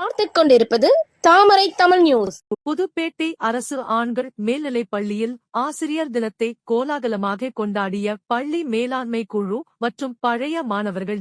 பார்த்துக் கொண்டிருப்பது தாமரை தமிழ் நியூஸ். புதுப்பேட்டை அரசு ஆண்கள் மேல்நிலைப் பள்ளியில் ஆசிரியர் தினத்தை கோலாகலமாக கொண்டாடிய பள்ளி மேலாண்மை குழு மற்றும் பழைய மாணவர்கள்.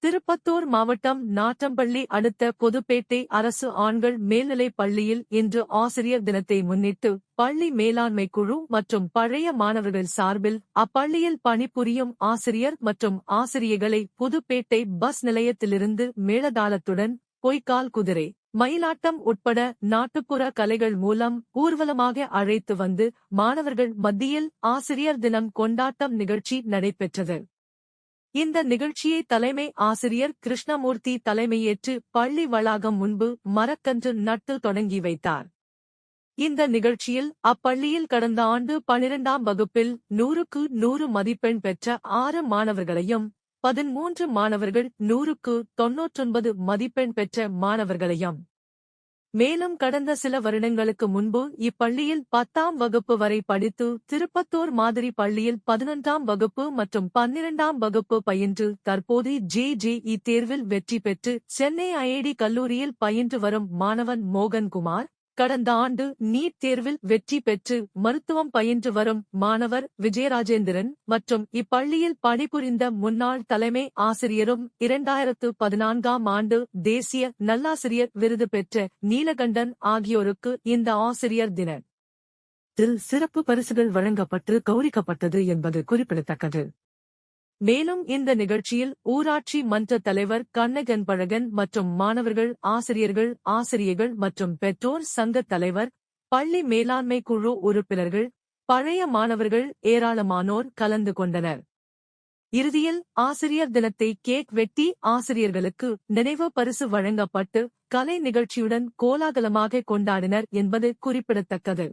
திருப்பத்தூர் மாவட்டம் நாட்டம்பள்ளி அடுத்த புதுப்பேட்டை அரசு ஆண்கள் மேல்நிலைப் பள்ளியில் இன்று ஆசிரியர் தினத்தை முன்னிட்டு பள்ளி மேலாண்மை குழு மற்றும் பழைய மாணவர்கள் சார்பில் அப்பள்ளியில் பணிபுரியும் ஆசிரியர் மற்றும் ஆசிரியர்களை புதுப்பேட்டை பஸ் நிலையத்திலிருந்து மேளதாளத்துடன் பொய்க்கால் குதிரை, மயிலாட்டம் உட்பட நாட்டுப்புற கலைகள் மூலம் ஊர்வலமாக அழைத்து வந்து மாணவர்கள் மத்தியில் ஆசிரியர் தினம் கொண்டாட்டம் நிகழ்ச்சி நடைபெற்றது. இந்த நிகழ்ச்சியை தலைமை ஆசிரியர் கிருஷ்ணமூர்த்தி தலைமையேற்று பள்ளி வளாகம் முன்பு மரக்கன்று நட்டு தொடங்கி வைத்தார். இந்த நிகழ்ச்சியில் அப்பள்ளியில் கடந்த ஆண்டு 12ஆம் வகுப்பில் 100க்கு 100 மதிப்பெண் பெற்ற 6 மாணவர்களையும் 13 மாணவர்கள் 100க்கு 99 மதிப்பெண் பெற்ற மாணவர்களையும், மேலும் கடந்த சில வருடங்களுக்கு முன்பு இப்பள்ளியில் 10ஆம் வகுப்பு வரை படித்து திருப்பத்தூர் மாதிரி பள்ளியில் 11ஆம் வகுப்பு மற்றும் 12ஆம் வகுப்பு பயின்று தற்போது JJE தேர்வில் வெற்றி பெற்று சென்னை IIT கல்லூரியில் பயின்று வரும் மாணவன் மோகன்குமார், கடந்த ஆண்டு நீட் தேர்வில் வெற்றி பெற்று மருத்துவம் பயின்று வரும் மாணவர் விஜயராஜேந்திரன் மற்றும் இப்பள்ளியில் பணிபுரிந்த முன்னாள் தலைமை ஆசிரியரும் 2014ஆம் ஆண்டு தேசிய நல்லாசிரியர் விருது பெற்ற நீலகண்டன் ஆகியோருக்கு இந்த ஆசிரியர் தினத்தில் சிறப்பு பரிசுகள் வழங்கப்பட்டு கௌரவிக்கப்பட்டது என்பது குறிப்பிடத்தக்கது. மேலும் இந்த நிகழ்ச்சியில் ஊராட்சி மன்ற தலைவர் கண்ணகன்பழகன் மற்றும் மாணவர்கள், ஆசிரியர்கள் மற்றும் பெற்றோர் சங்க தலைவர், பள்ளி மேலாண்மை குழு உறுப்பினர்கள், பழைய மாணவர்கள் ஏராளமானோர் கலந்து கொண்டனர். இறுதியில் ஆசிரியர் தினத்தை கேக் வெட்டி ஆசிரியர்களுக்கு நினைவு பரிசு வழங்கப்பட்டு கலை நிகழ்ச்சியுடன் கோலாகலமாக கொண்டாடினர் என்பது குறிப்பிடத்தக்கது.